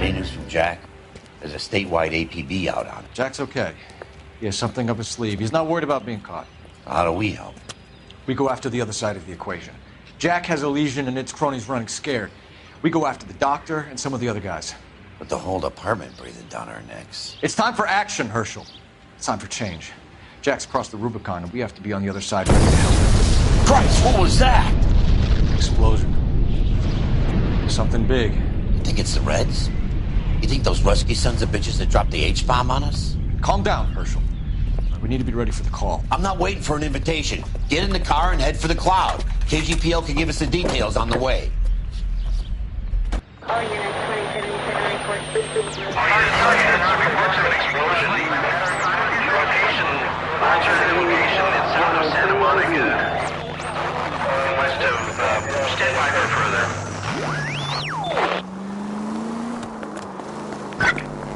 Any news from Jack? There's a statewide APB out on it. Jack's okay. He has something up his sleeve. He's not worried about being caught. How do we help? We go after the other side of the equation. Jack has a legion and its cronies running scared. We go after the doctor and some of the other guys. But the whole department breathing down our necks. It's time for action, Herschel. It's time for change. Jack's crossed the Rubicon, and we have to be on the other side ready to help him. Christ, what was that? Explosion. Something big. You think it's the Reds? You think those Rusky sons of bitches that dropped the H-bomb on us? Calm down, Herschel. We need to be ready for the call. I'm not waiting for an invitation. Get in the car and head for the cloud. KGPL can give us the details on the way. All units, 2077 report. Reports of an explosion. Alternative location is south of Santa Monica. West of, stand by for further.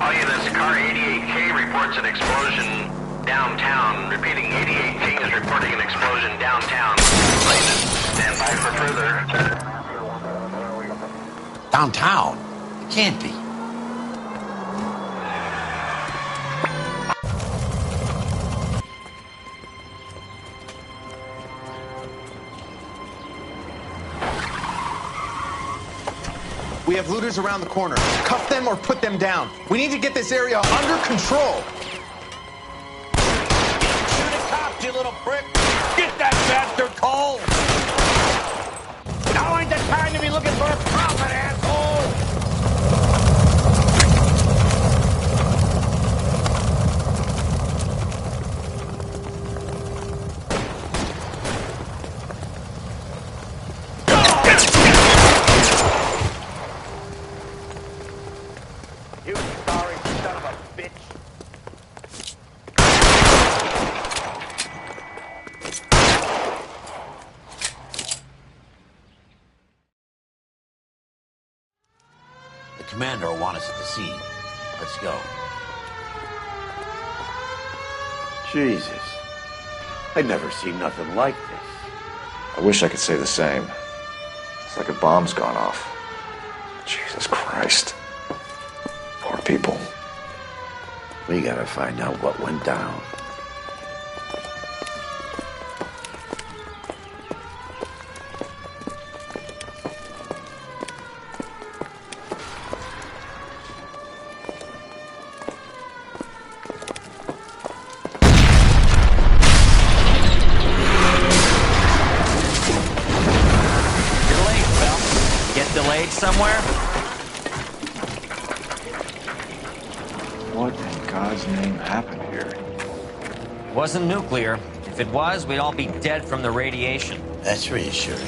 All units, car 88K reports an explosion downtown. Repeating, 88K is reporting an explosion downtown. Stand by for further. Downtown? It can't be. We have looters around the corner. Cuff them or put them down. We need to get this area under control. Shoot a cop, you little prick! Get that bastard cold! Now ain't the time to be looking for a profit, asshole! You sorry son of a bitch. The commander will want us at the scene. Let's go. Jesus. I'd never seen nothing like this. I wish I could say the same. It's like a bomb's gone off. Jesus Christ. Poor people. We gotta find out what went down. You're late, Phil. Get delayed somewhere? What in God's name happened here? Wasn't nuclear. If it was, we'd all be dead from the radiation. That's reassuring.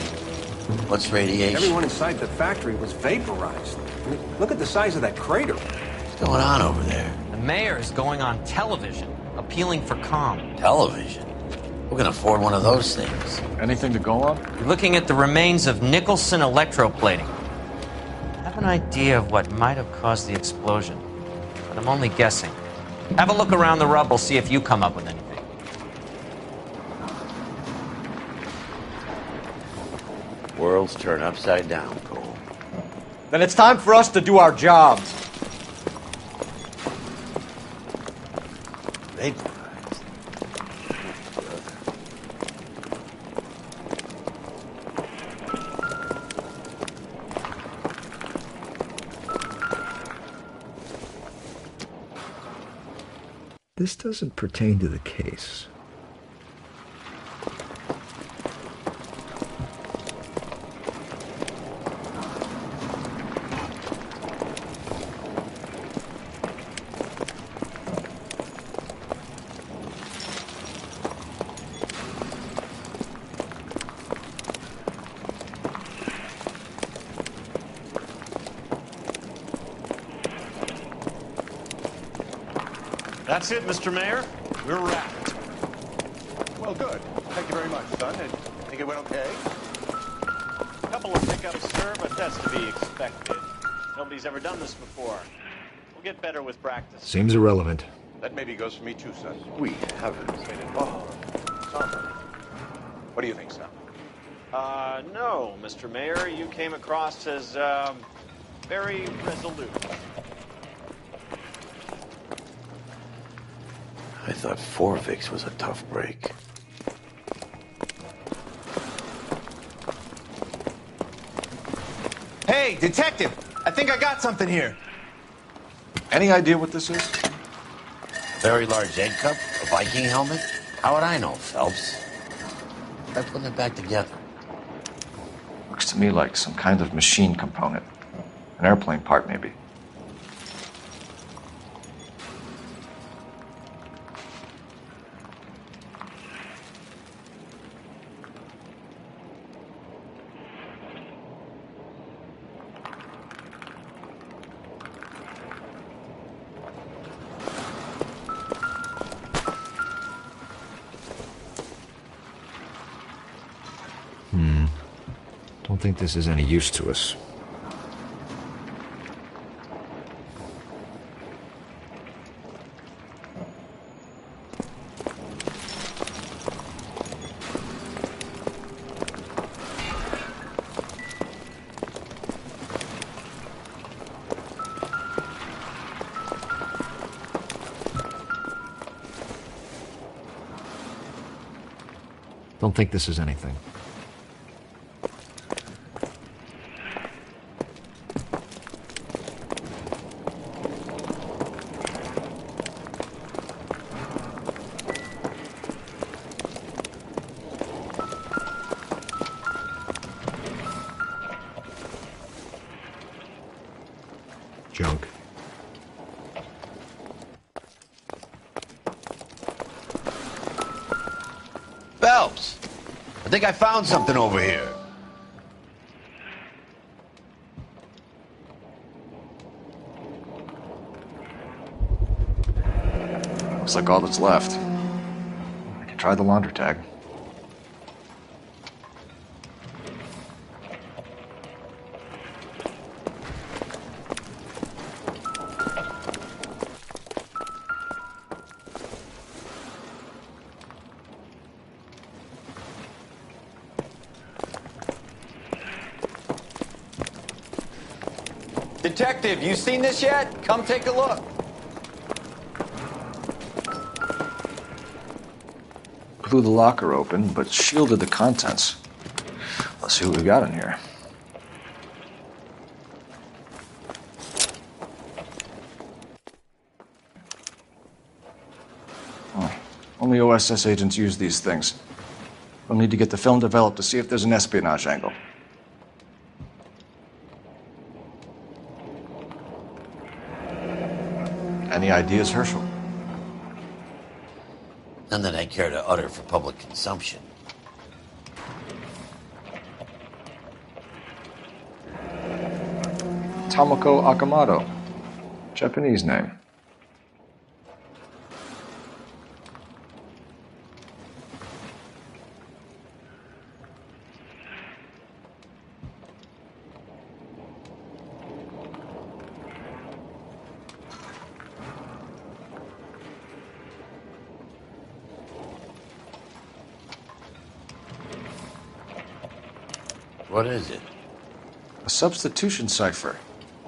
What's radiation? Everyone inside the factory was vaporized. I mean, look at the size of that crater. What's going on over there? The mayor is going on television, appealing for calm. Television? Who can afford one of those things? Anything to go on? You're looking at the remains of Nicholson electroplating. I have an idea of what might have caused the explosion, but I'm only guessing. Have a look around the rubble, see if you come up with anything. Worlds turn upside down, Cole. Then it's time for us to do our jobs. Vaporized. This doesn't pertain to the case. That's it, Mr. Mayor. We're wrapped. Well, good. Thank you very much, son. I think it went okay. A couple of hiccups, sir, but that's to be expected. Nobody's ever done this before. We'll get better with practice. Seems irrelevant. That maybe goes for me too, son. We haven't been involved. Son. What do you think, son? No, Mr. Mayor. You came across as, very resolute. I thought Forvix was a tough break. Hey, detective! I think I got something here. Any idea what this is? Very large egg cup? A Viking helmet? How would I know, Phelps? Try putting it back together. Looks to me like some kind of machine component. An airplane part, maybe. Don't think this is any use to us. Don't think this is anything. Junk. Phelps! I think I found something over here. Looks like all that's left. I can try the laundry tag. Detective, you seen this yet? Come take a look. Blew the locker open, but shielded the contents. Let's see what we got in here. Oh, only OSS agents use these things. We'll need to get the film developed to see if there's an espionage angle. Any ideas, Herschel? None that I care to utter for public consumption. Tomoko Akamoto. Japanese name. What is it? A substitution cipher.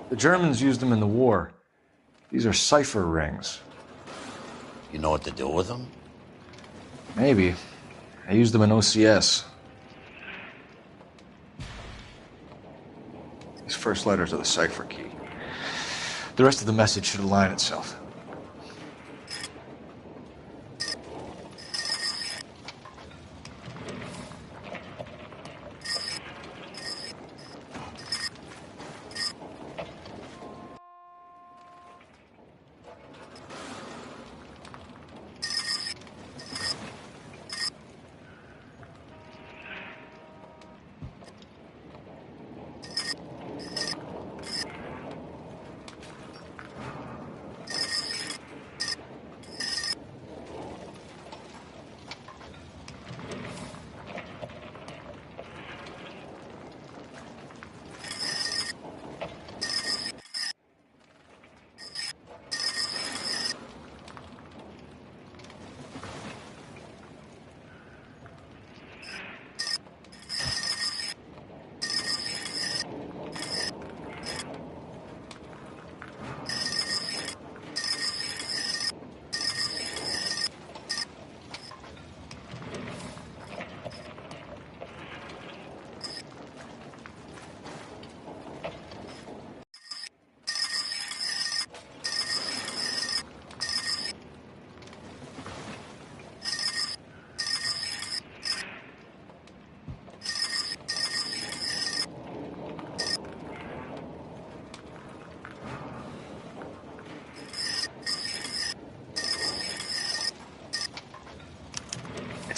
The Germans used them in the war. These are cipher rings. You know what to do with them? Maybe. I used them in OCS. These first letters are the cipher key. The rest of the message should align itself.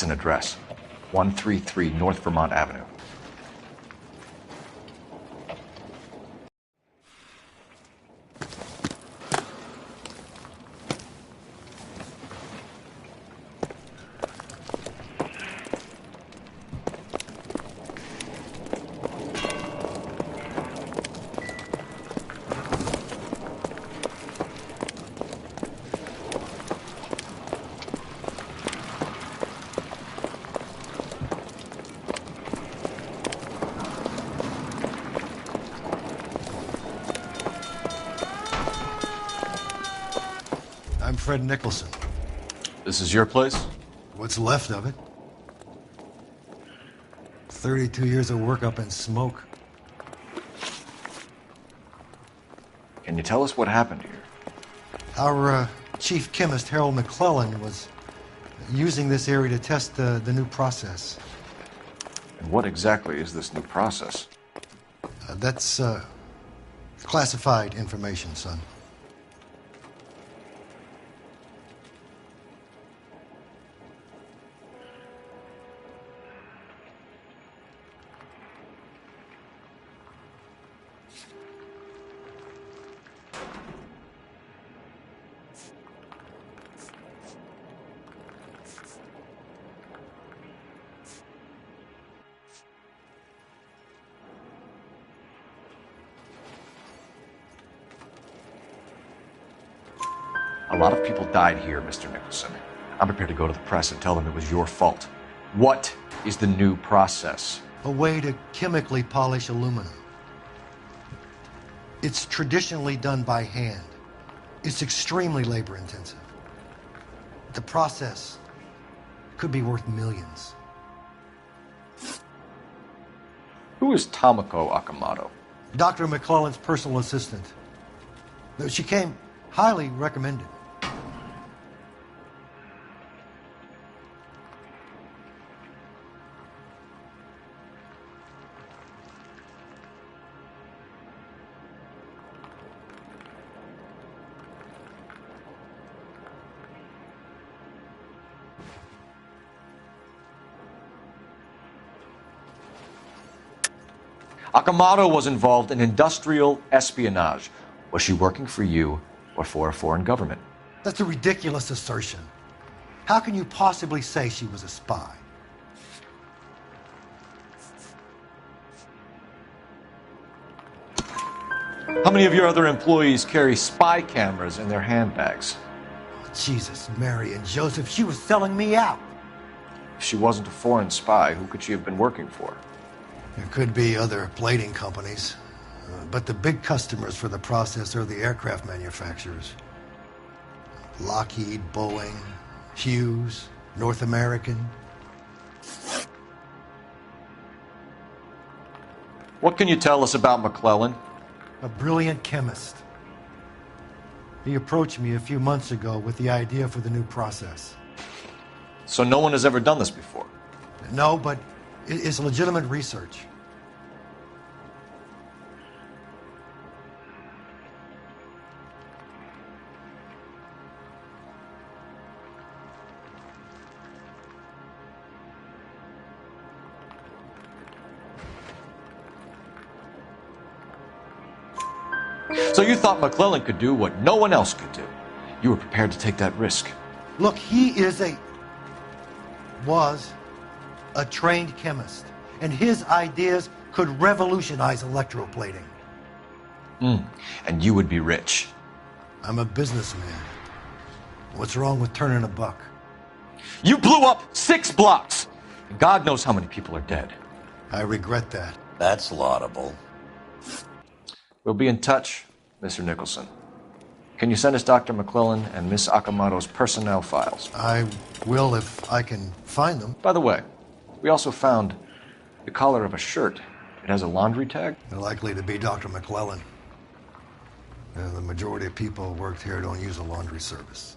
an address. 133 North Vermont Avenue. I'm Fred Nicholson. This is your place? What's left of it. 32 years of work up in smoke. Can you tell us what happened here? Our chief chemist, Harold McClellan, was using this area to test the new process. And what exactly is this new process? That's classified information, son. A lot of people died here, Mr. Nicholson. I'm prepared to go to the press and tell them it was your fault. What is the new process? A way to chemically polish aluminum. It's traditionally done by hand. It's extremely labor intensive. The process could be worth millions. Who is Tomoko Akamoto? Dr. McClellan's personal assistant. She came highly recommended. Akamoto was involved in industrial espionage. Was she working for you or for a foreign government? That's a ridiculous assertion. How can you possibly say she was a spy? How many of your other employees carry spy cameras in their handbags? Oh, Jesus, Mary, and Joseph, she was selling me out. If she wasn't a foreign spy, who could she have been working for? There could be other plating companies, but the big customers for the process are the aircraft manufacturers. Lockheed, Boeing, Hughes, North American. What can you tell us about McClellan? A brilliant chemist. He approached me a few months ago with the idea for the new process. So no one has ever done this before? No, but it's legitimate research. So you thought McClellan could do what no one else could do. You were prepared to take that risk. Look, he was a trained chemist, and his ideas could revolutionize electroplating. And you would be rich. I'm a businessman. What's wrong with turning a buck? You blew up 6 blocks! And God knows how many people are dead. I regret that. That's laudable. We'll be in touch, Mr. Nicholson. Can you send us Dr. McClellan and Miss Akamoto's personnel files? I will if I can find them. By the way, we also found the collar of a shirt. It has a laundry tag. They're likely to be Dr. McClellan. The majority of people who worked here don't use a laundry service.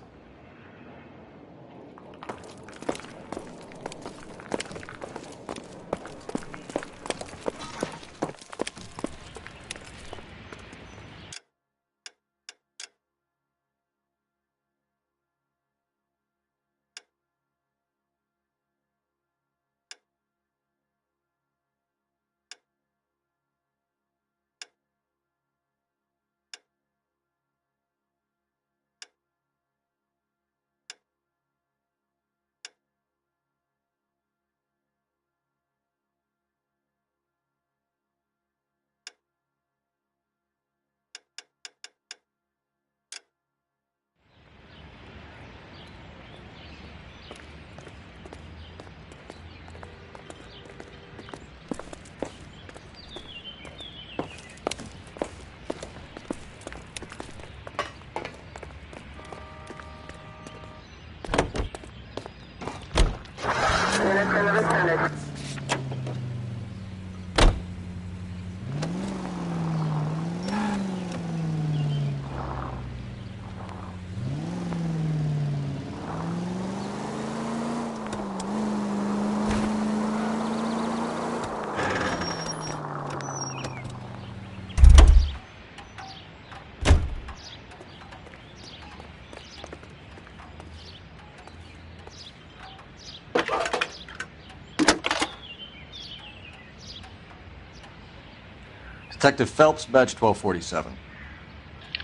Detective Phelps, badge 1247.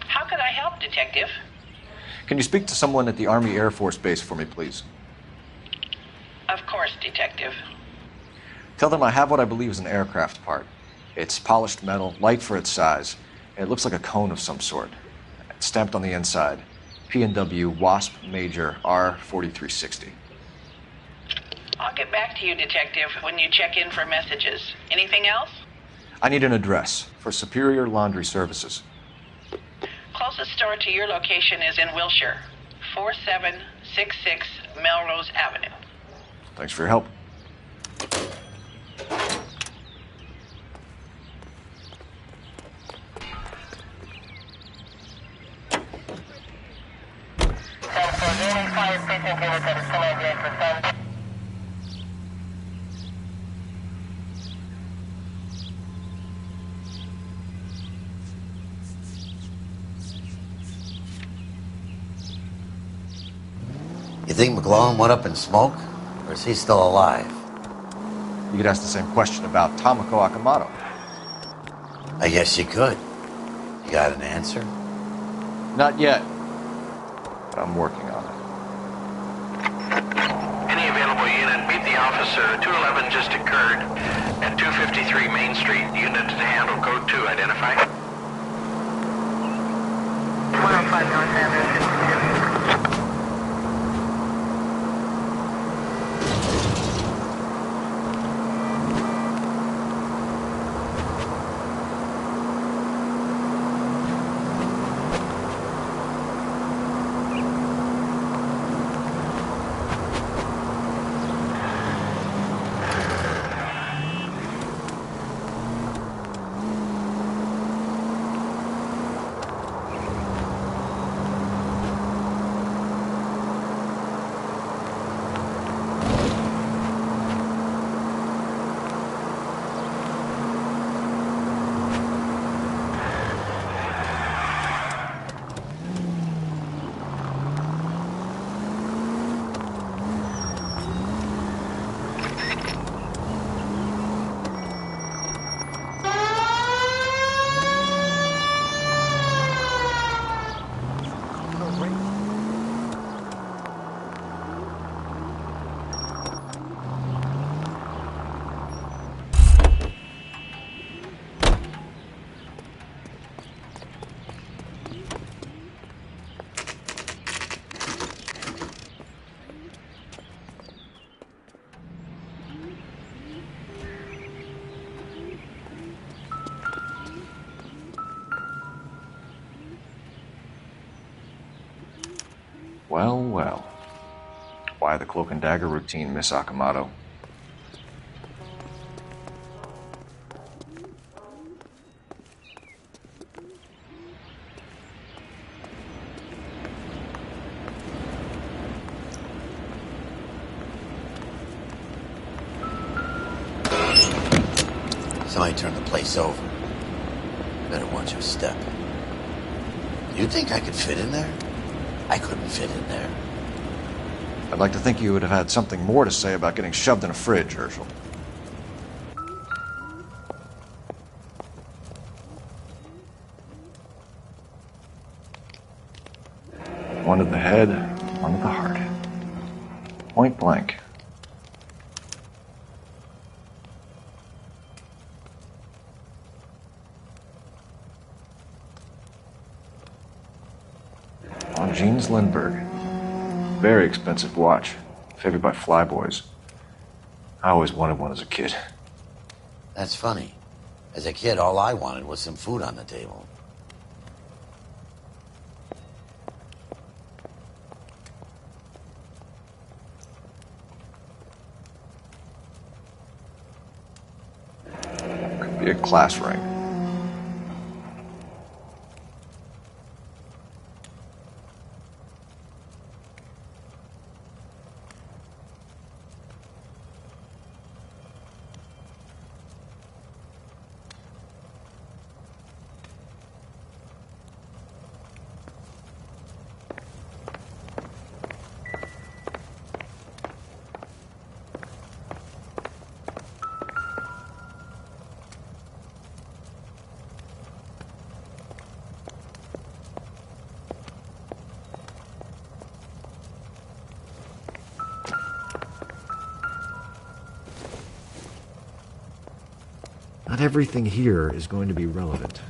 How could I help, Detective? Can you speak to someone at the Army Air Force Base for me, please? Of course, Detective. Tell them I have what I believe is an aircraft part. It's polished metal, light for its size. It looks like a cone of some sort. It's stamped on the inside. P&W Wasp Major R4360. I'll get back to you, Detective, when you check in for messages. Anything else? I need an address for Superior Laundry Services. Closest store to your location is in Wilshire, 4766 Melrose Avenue. Thanks for your help. You think McGlowan went up in smoke? Or is he still alive? You could ask the same question about Tamako Akamoto. I guess you could. You got an answer? Not yet, but I'm working on it. Any available unit, meet the officer. 211 just occurred at 253 Main Street. Unit to handle code 2. Identify. 105 North Avenue. Well, well. Why the cloak and dagger routine, Miss Akamoto? Somebody turned the place over. Better watch your step. You think I could fit in there? I couldn't fit in there. I'd like to think you would have had something more to say about getting shoved in a fridge, Herschel. One to the head, one to the heart. Point blank. On Jeans Lindbergh. Very expensive watch. Favored by flyboys. I always wanted one as a kid. That's funny. As a kid, all I wanted was some food on the table. Could be a class ring. Not everything here is going to be relevant.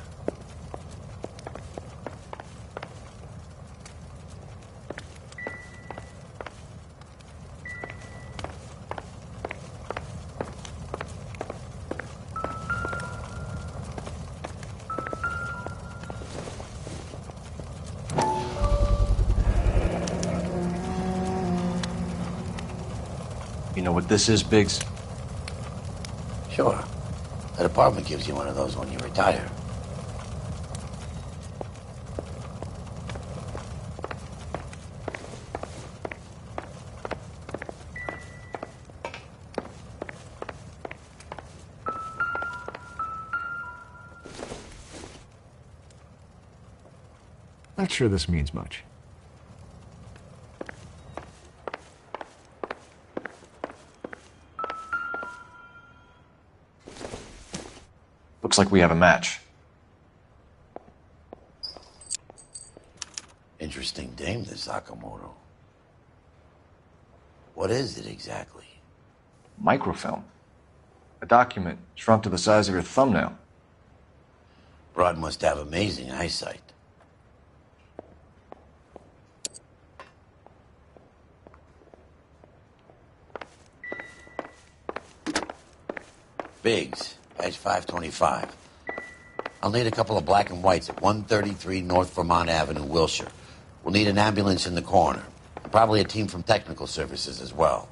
You know what this is, Biggs? Sure. That apartment gives you one of those when you retire. Not sure this means much. Looks like we have a match. Interesting dame, this Sakamoto. What is it exactly? Microfilm. A document shrunk to the size of your thumbnail. Broad must have amazing eyesight. Biggs, edge 525. I'll need a couple of black and whites at 133 North Vermont Avenue, Wilshire. We'll need an ambulance in the corner. And probably a team from technical services as well.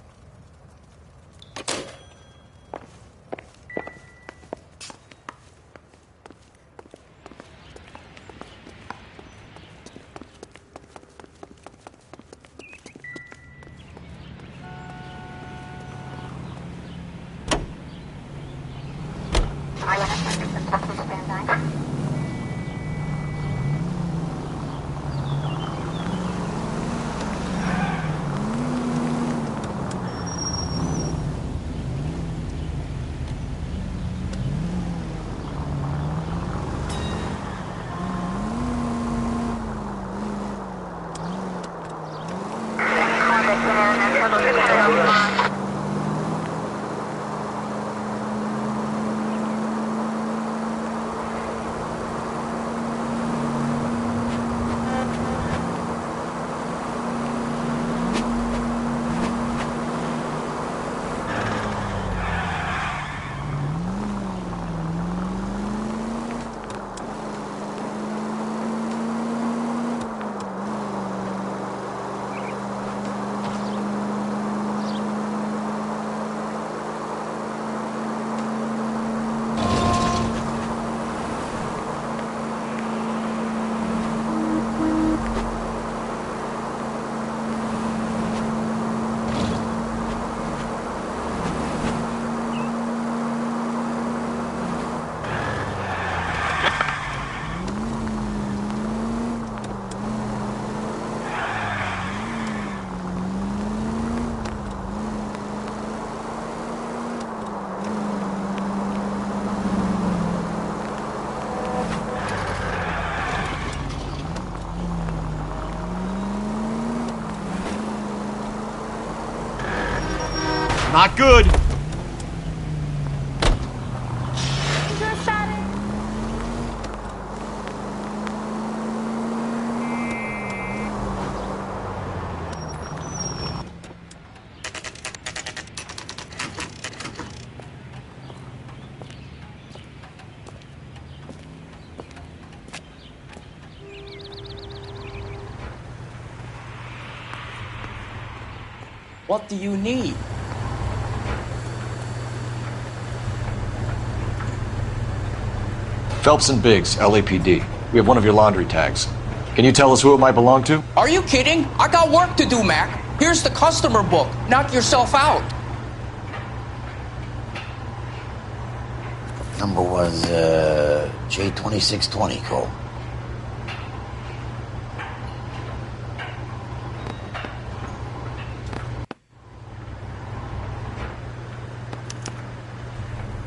Not good. What do you need? Phelps and Biggs, LAPD. We have one of your laundry tags. Can you tell us who it might belong to? Are you kidding? I got work to do, Mac. Here's the customer book. Knock yourself out. Number was, J2620, Cole.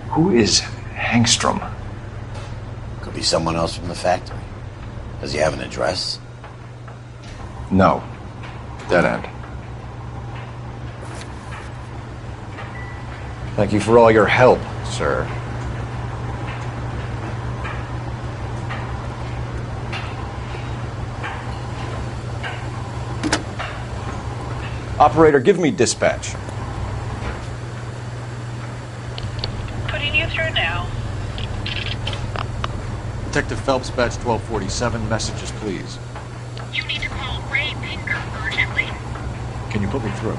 Who is Hangstrom? Could be someone else from the factory. Does he have an address? No. Dead end. Thank you for all your help, sir. Operator, give me dispatch. Putting you through now. Detective Phelps, badge 1247. Messages, please. You need to call Ray Pinker urgently. Can you put me through?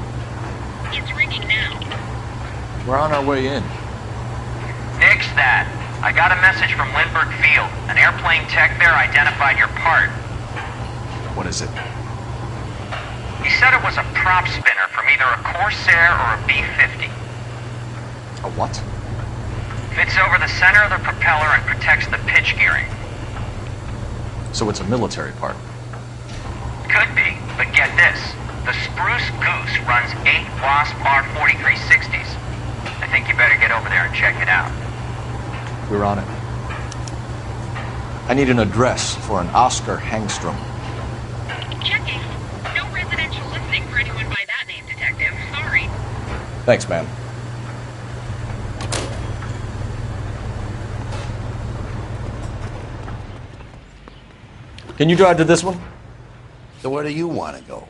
It's ringing now. We're on our way in. Nix that. I got a message from Lindbergh Field. An airplane tech there identified your part. What is it? He said it was a prop spinner from either a Corsair or a B-50. A what? Fits over the center of the propeller and protects the pitch gearing. So it's a military part. Could be, but get this. The Spruce Goose runs 8 Wasp R-4360s. I think you better get over there and check it out. We're on it. I need an address for an Oscar Hangstrom. Checking. No residential listing for anyone by that name, Detective. Sorry. Thanks, ma'am. Can you drive to this one? So where do you want to go?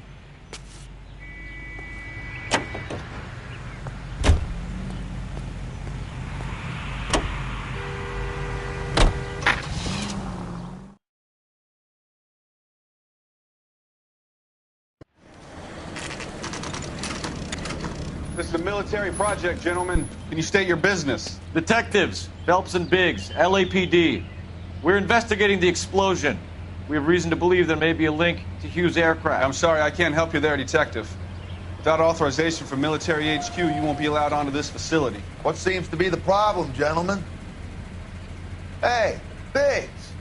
This is a military project, gentlemen. Can you state your business? Detectives, Phelps and Biggs, LAPD. We're investigating the explosion. We have reason to believe there may be a link to Hughes' aircraft. I'm sorry, I can't help you there, Detective. Without authorization from military HQ, you won't be allowed onto this facility. What seems to be the problem, gentlemen? Hey, Biggs.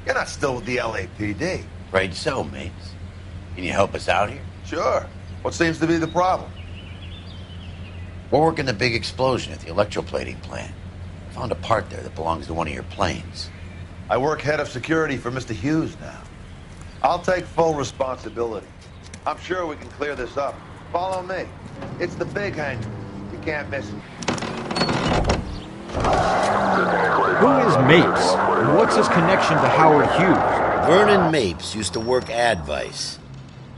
You're not still with the LAPD. Afraid so, mates. Can you help us out here? Sure. What seems to be the problem? We're working the big explosion at the electroplating plant. Found a part there that belongs to one of your planes. I work head of security for Mr. Hughes now. I'll take full responsibility. I'm sure we can clear this up. Follow me. It's the big hangar. You can't miss it. Who is Mapes? And what's his connection to Howard Hughes? Vernon Mapes used to work Advice.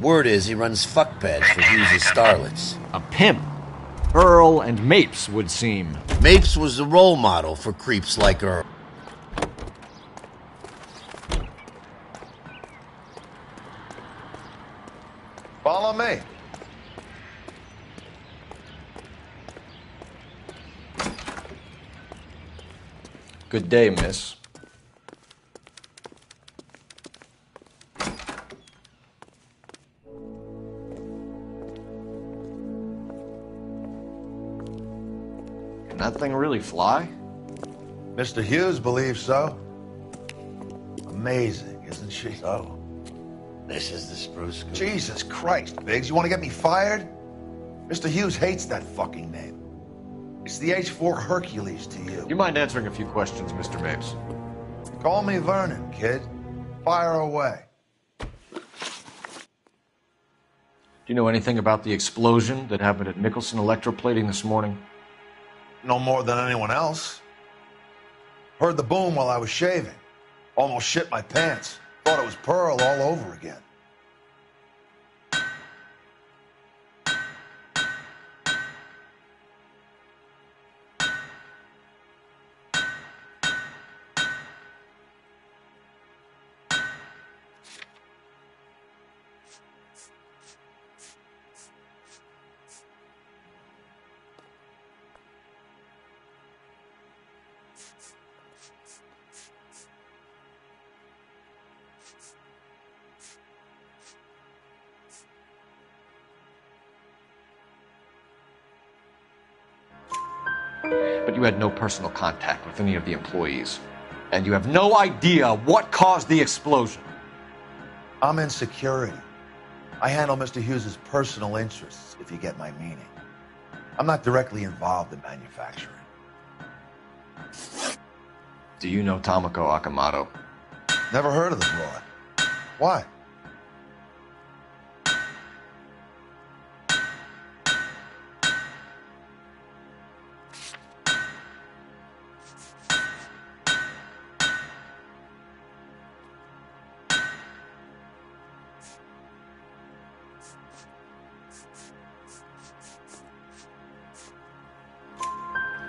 Word is he runs fuck pads for Hughes' starlets. A pimp. Earl and Mapes would seem. Mapes was the role model for creeps like Earl. Follow me. Good day, miss. Can that thing really fly? Mr. Hughes believes so. Amazing, isn't she? So, this is the Spruce Goose. Jesus Christ, Biggs, you want to get me fired? Mr. Hughes hates that fucking name. It's the H-4 Hercules to you. You mind answering a few questions, Mr. Mapes? Call me Vernon, kid. Fire away. Do you know anything about the explosion that happened at Nicholson Electroplating this morning? No more than anyone else. Heard the boom while I was shaving. Almost shit my pants. Thought it was Pearl all over again. But you had no personal contact with any of the employees. And you have no idea what caused the explosion. I'm in security. I handle Mr. Hughes' personal interests, if you get my meaning. I'm not directly involved in manufacturing. Do you know Tomoko Akamoto? Never heard of the broad. Why?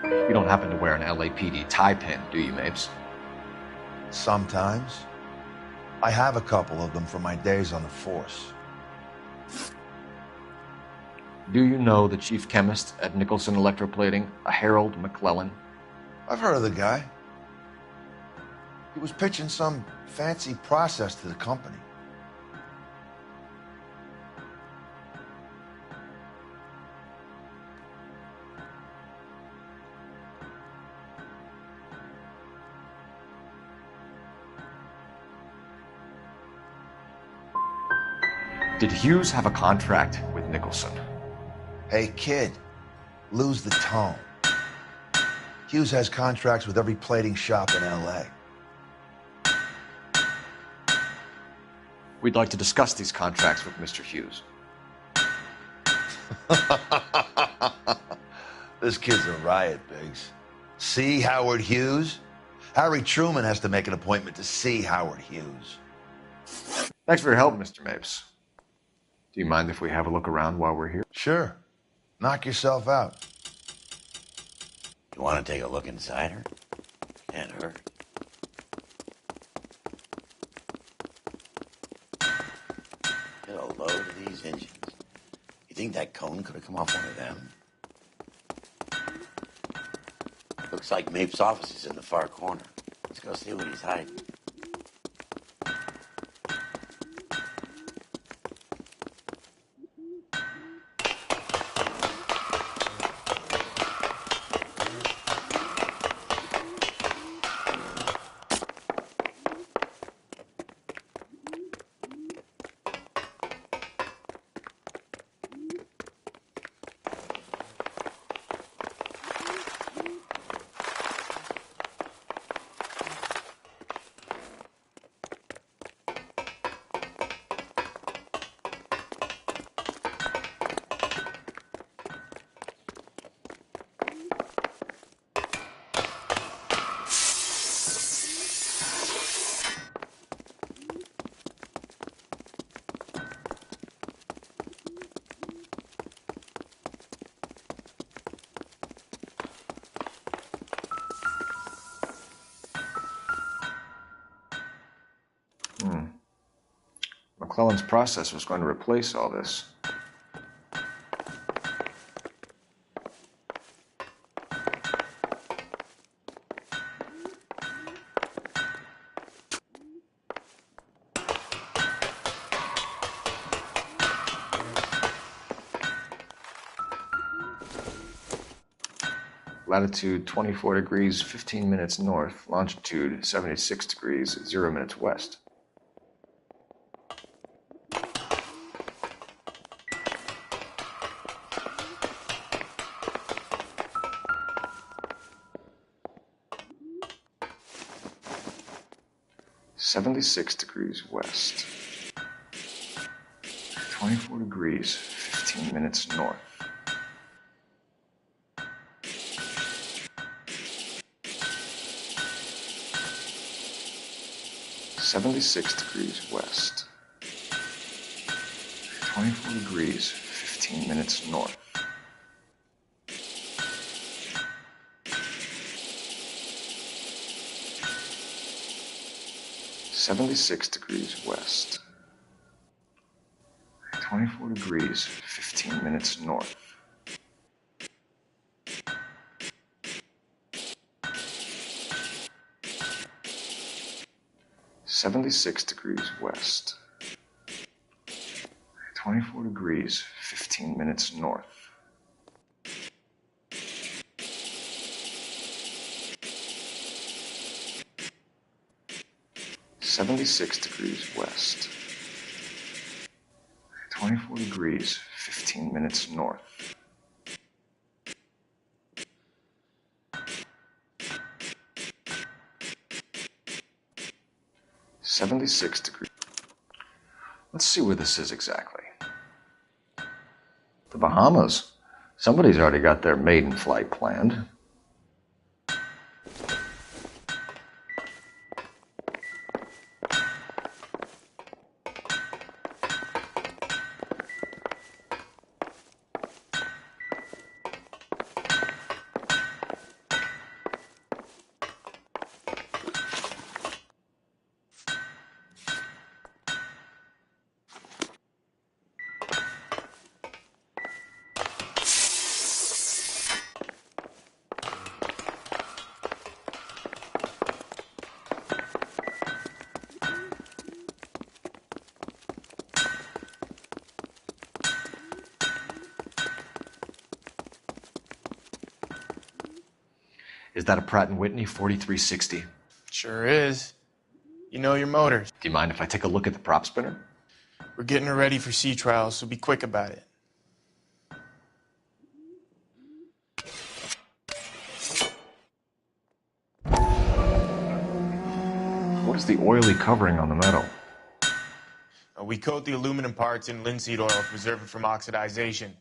You don't happen to wear an LAPD tie pin, do you, Mapes? Sometimes. I have a couple of them from my days on the force. Do you know the chief chemist at Nicholson Electroplating, a Harold McClellan? I've heard of the guy. He was pitching some fancy process to the company. Did Hughes have a contract with Nicholson? Hey, kid, lose the tone. Hughes has contracts with every plating shop in L.A. We'd like to discuss these contracts with Mr. Hughes. This kid's a riot, Biggs. See Howard Hughes? Harry Truman has to make an appointment to see Howard Hughes. Thanks for your help, Mr. Mapes. Do you mind if we have a look around while we're here? Sure. Knock yourself out. You want to take a look inside her? Can't hurt. Get a load of these engines. You think that cone could have come off one of them? Looks like Mapes' office is in the far corner. Let's go see what he's hiding. McClellan's process was going to replace all this. Latitude 24 degrees, 15 minutes north. Longitude 76 degrees, 0 minutes west. (76 degrees west). 24 degrees, 15 minutes north. (76 degrees west). 24 degrees, 15 minutes north. (76 degrees west). 24 degrees, 15 minutes north. (76 degrees west). 24 degrees, 15 minutes north. (76 degrees west). 24 degrees, 15 minutes north. 76 degrees. Let's see where this is exactly. The Bahamas. Somebody's already got their maiden flight planned. Is that a Pratt & Whitney 4360? Sure is. You know your motors. Do you mind if I take a look at the prop spinner? We're getting her ready for sea trials, so be quick about it. What is the oily covering on the metal? We coat the aluminum parts in linseed oil to preserve it from oxidization.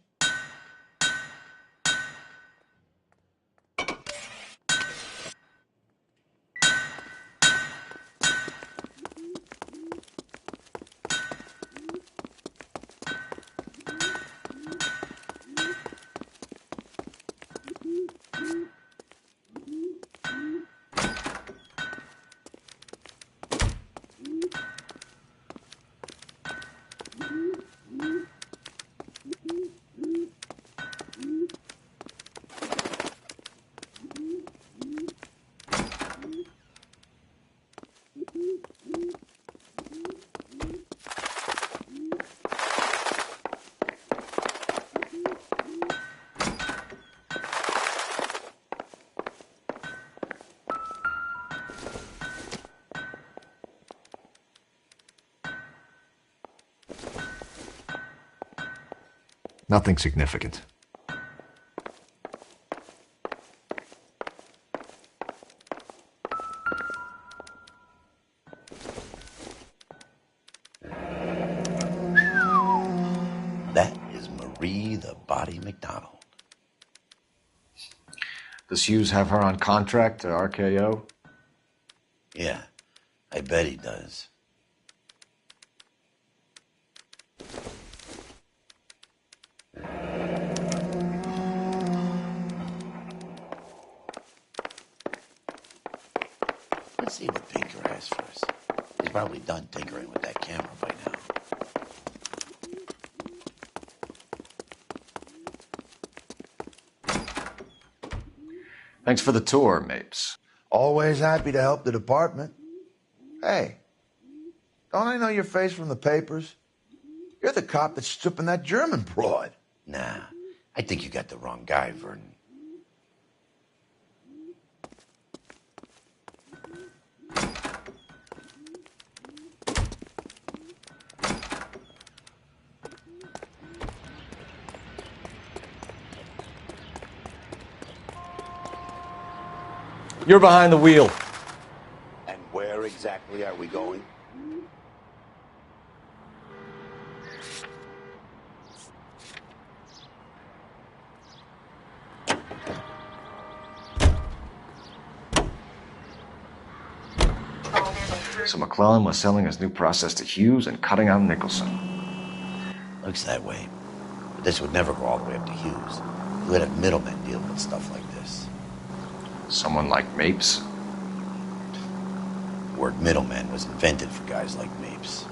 Nothing significant. That is Marie the Body McDonald. Does Hughes have her on contract to RKO? Yeah, I bet he does. Let's see what Pinker has for us. He's probably done tinkering with that camera by now. Thanks for the tour, Mapes. Always happy to help the department. Hey, don't I know your face from the papers? You're the cop that's stripping that German broad. Nah, I think you got the wrong guy, Vernon. You're behind the wheel. And where exactly are we going? So McClellan was selling his new process to Hughes and cutting out Nicholson. Looks that way. But this would never go all the way up to Hughes. You would have middlemen dealing with stuff like this. Someone like Mapes? The word middleman was invented for guys like Mapes.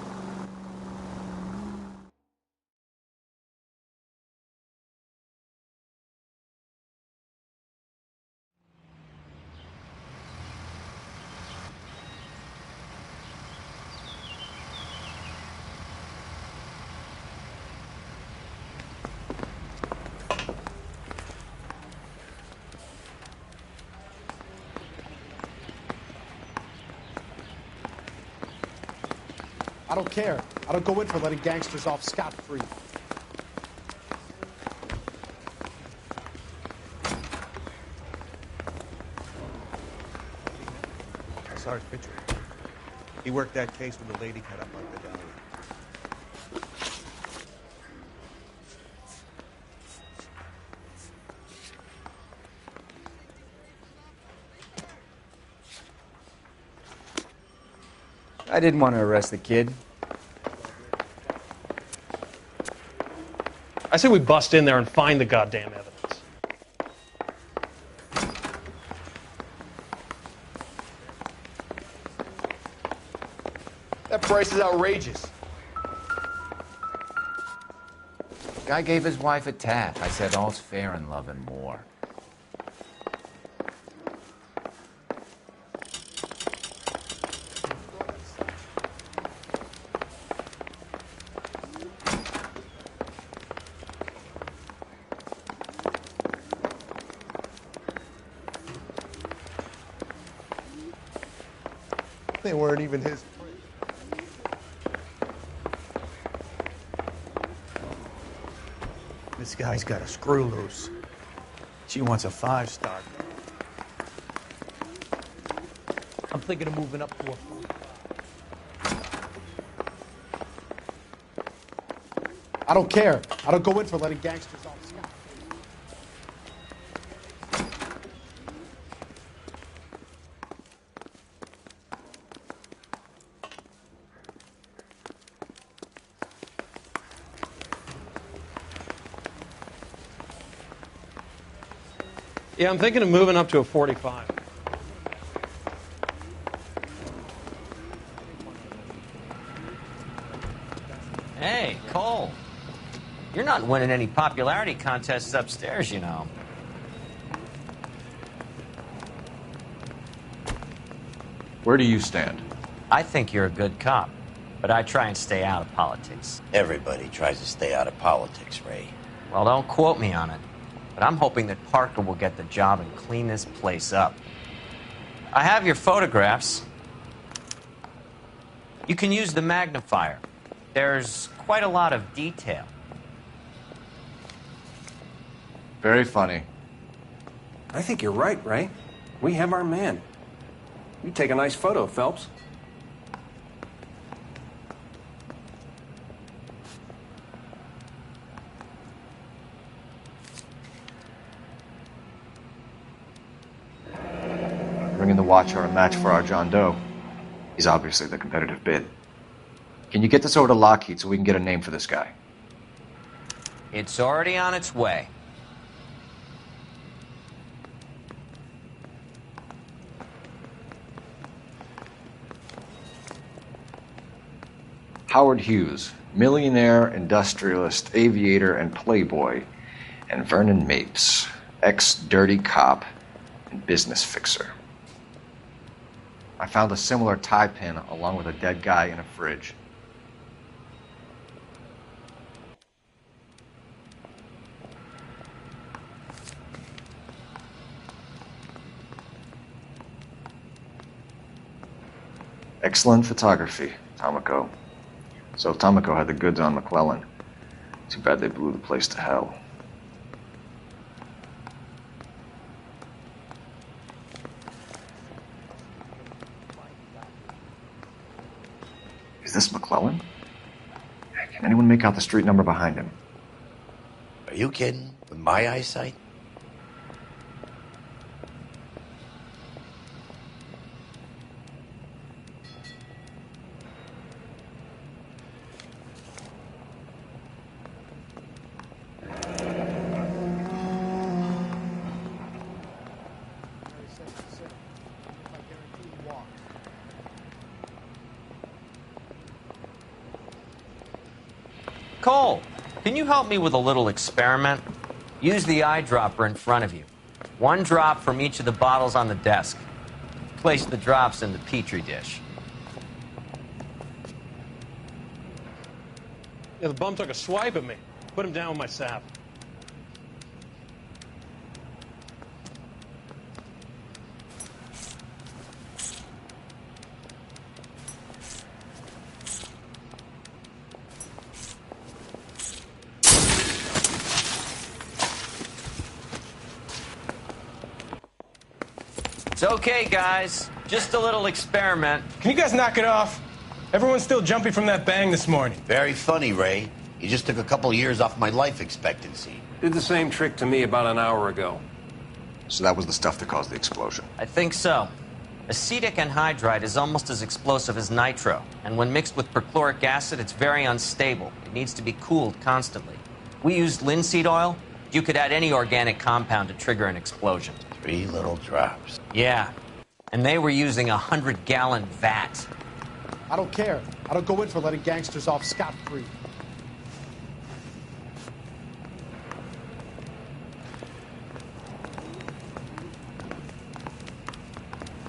I don't care. I don't go in for letting gangsters off scot-free. Sarge Pitcher. He worked that case when the lady cut up like the deli. I didn't want to arrest the kid. I say we bust in there and find the goddamn evidence. That price is outrageous. Guy gave his wife a tap. I said all's fair in love and war. They weren't even his. This guy's got a screw loose. She wants a 5-star. I'm thinking of moving up to a 4. I don't care. I don't go in for letting gangsters off scot. Yeah, I'm thinking of moving up to a 45. Hey, Cole. You're not winning any popularity contests upstairs, you know. Where do you stand? I think you're a good cop, but I try and stay out of politics. Everybody tries to stay out of politics, Ray. Well, don't quote me on it, but I'm hoping that Parker will get the job and clean this place up. I have your photographs. You can use the magnifier. There's quite a lot of detail. Very funny. I think you're right, Ray. We have our man. You take a nice photo, Phelps. Bringing the Watcher a match for our John Doe. He's obviously the competitive bid. Can you get this over to Lockheed so we can get a name for this guy? It's already on its way. Howard Hughes, millionaire, industrialist, aviator, and playboy, and Vernon Mapes, ex-dirty cop and business fixer. I found a similar tie pin along with a dead guy in a fridge. Excellent photography, Tomoko. So Tomoko had the goods on McClellan. Too bad they blew the place to hell. Is this McClellan? Can anyone make out the street number behind him? Are you kidding? With my eyesight? Cole, can you help me with a little experiment? Use the eyedropper in front of you. 1 drop from each of the bottles on the desk. Place the drops in the Petri dish. Yeah, the bum took a swipe at me. Put him down with my sap. It's okay, guys. Just a little experiment. Can you guys knock it off? Everyone's still jumpy from that bang this morning. Very funny, Ray. You just took a couple years off my life expectancy. Did the same trick to me about an hour ago. So that was the stuff that caused the explosion. I think so. Acetic anhydride is almost as explosive as nitro, and when mixed with perchloric acid, it's very unstable. It needs to be cooled constantly. We used linseed oil. You could add any organic compound to trigger an explosion. 3 little drops. Yeah, and they were using a 100-gallon vat. I don't care. I don't go in for letting gangsters off scot-free.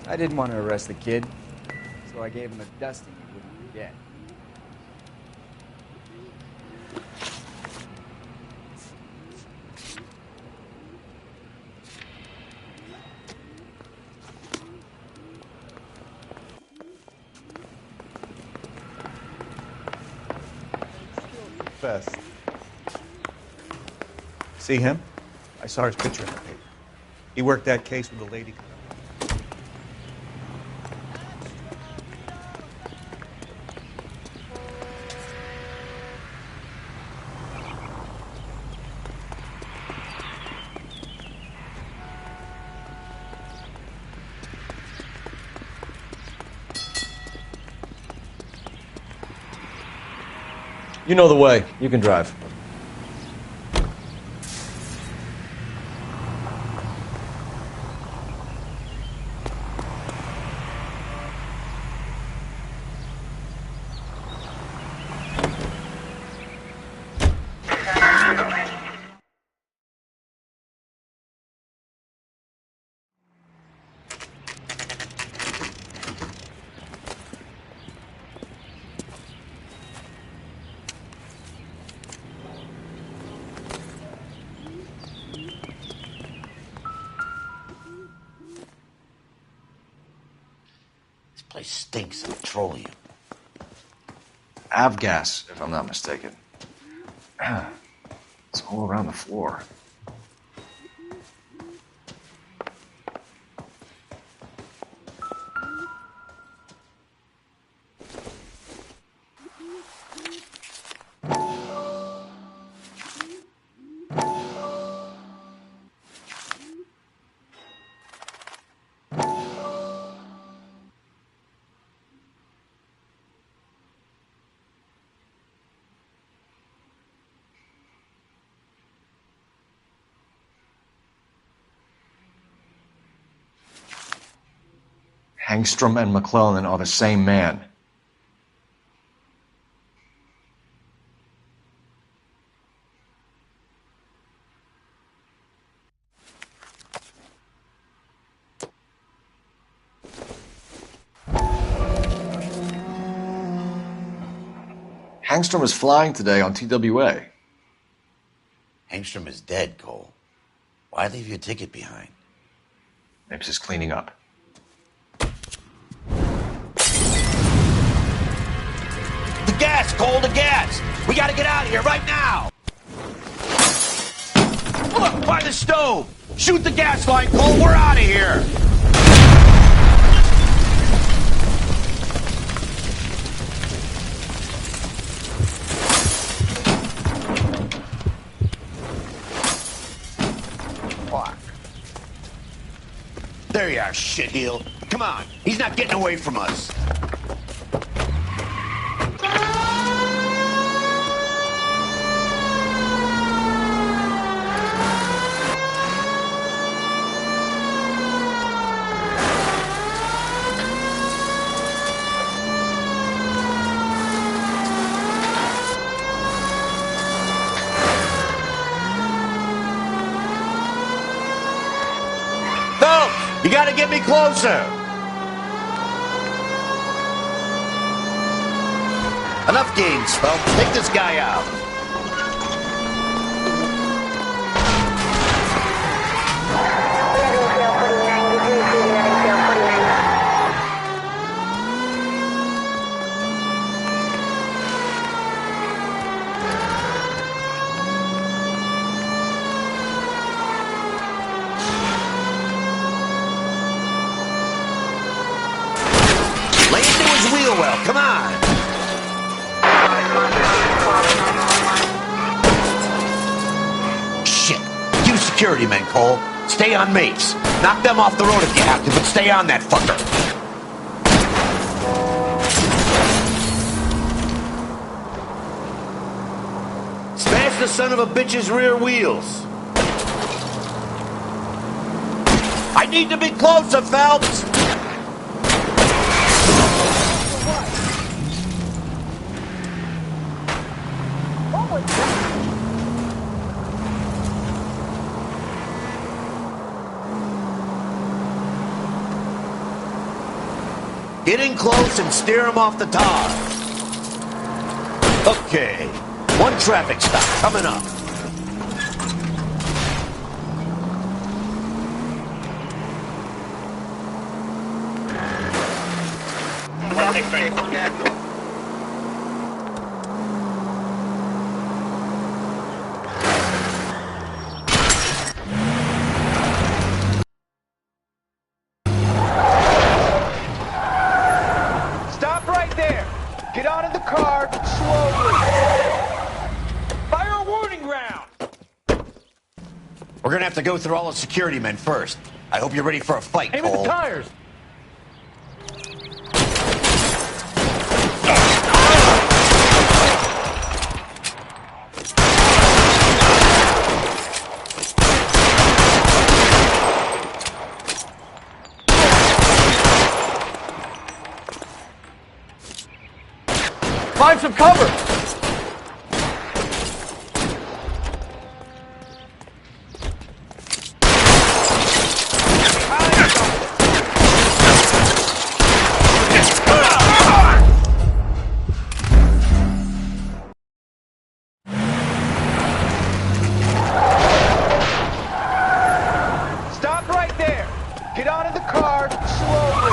I didn't want to arrest the kid, so I gave him a dusting he wouldn't forget. fest. See him? I saw his picture in the paper. He worked that case with the lady. You know the way. You can drive. This place stinks of petroleum. Avgas, if I'm not mistaken. It's all around the floor. Hangstrom and McClellan are the same man. Hangstrom is flying today on TWA. Hangstrom is dead, Cole. Why leave your ticket behind? Mapes is cleaning up. The gas, Cole, the gas! We gotta get out of here right now! Look, by the stove! Shoot the gas line, Cole, we're out of here! Fuck. There you are, shitheel. Come on, he's not getting away from us. You gotta get me closer. Enough games, Phelps. Take this guy out. Wheel well, come on! Shit! Use security men, Cole. Stay on Mapes. Knock them off the road if you have to, but stay on that fucker. Smash the son of a bitch's rear wheels. I need to be closer, Phelps! Get in close and steer him off the tar. Okay. One traffic stop coming up. Get out of the car, slowly. Fire a warning round. We're gonna have to go through all the security men first. I hope you're ready for a fight, Aim at Cole. the tires. Find some cover! Stop right there. Get out of the car, slowly.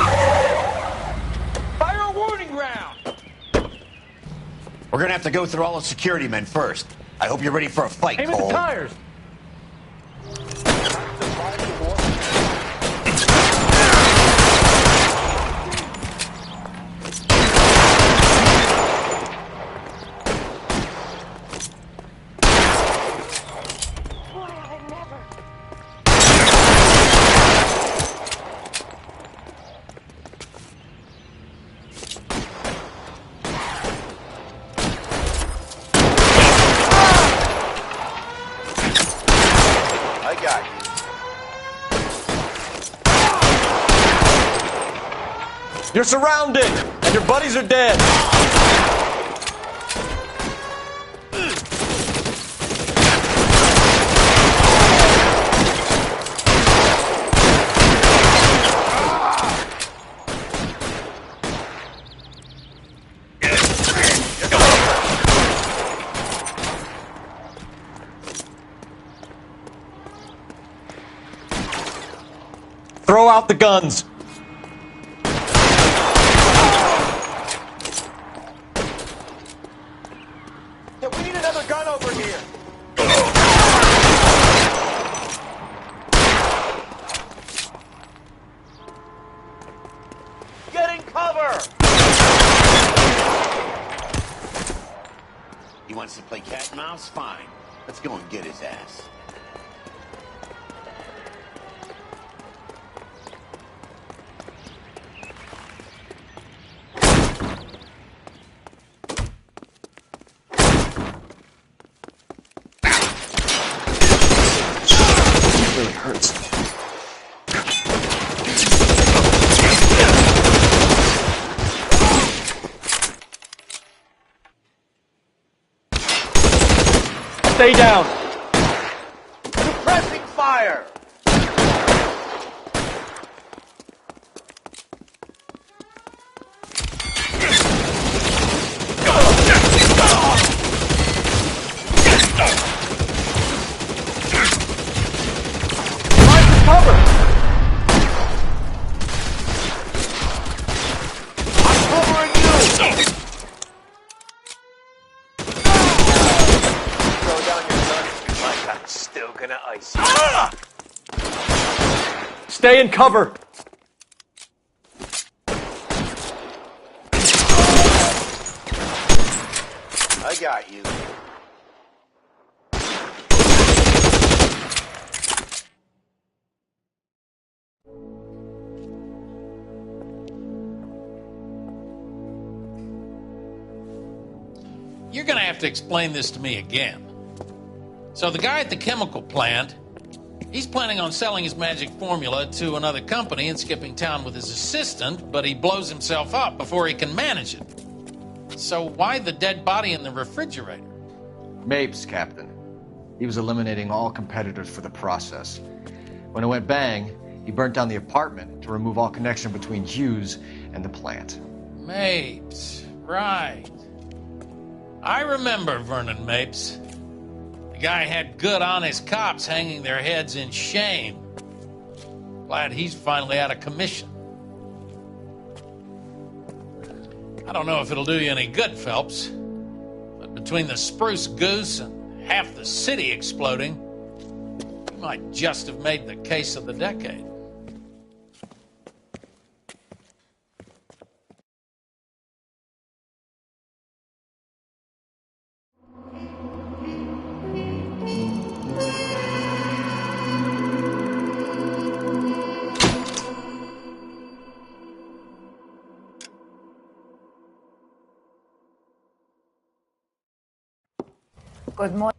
Fire a warning round. We're gonna have to go through all the security men first. I hope you're ready for a fight, Aim at Cole. the tires. I got you. You're surrounded, and your buddies are dead. Throw out the guns. Yeah, we need another gun over here. Getting cover. He wants to play cat and mouse? Fine. Let's go and get his ass. It really hurts. Stay down. Suppressing fire. Cover. I'm covering you. Throw down your gun like I'm still gonna ice you. Stay in cover. I got you. You're going to have to explain this to me again. So the guy at the chemical plant, he's planning on selling his magic formula to another company and skipping town with his assistant, but he blows himself up before he can manage it. So why the dead body in the refrigerator? Mapes, Captain. He was eliminating all competitors for the process. When it went bang, he burnt down the apartment to remove all connection between Hughes and the plant. Mapes, right. I remember Vernon Mapes. The guy had good, honest cops hanging their heads in shame. Glad he's finally out of commission. I don't know if it'll do you any good, Phelps, but between the spruce goose and half the city exploding, you might just have made the case of the decade. Good morning.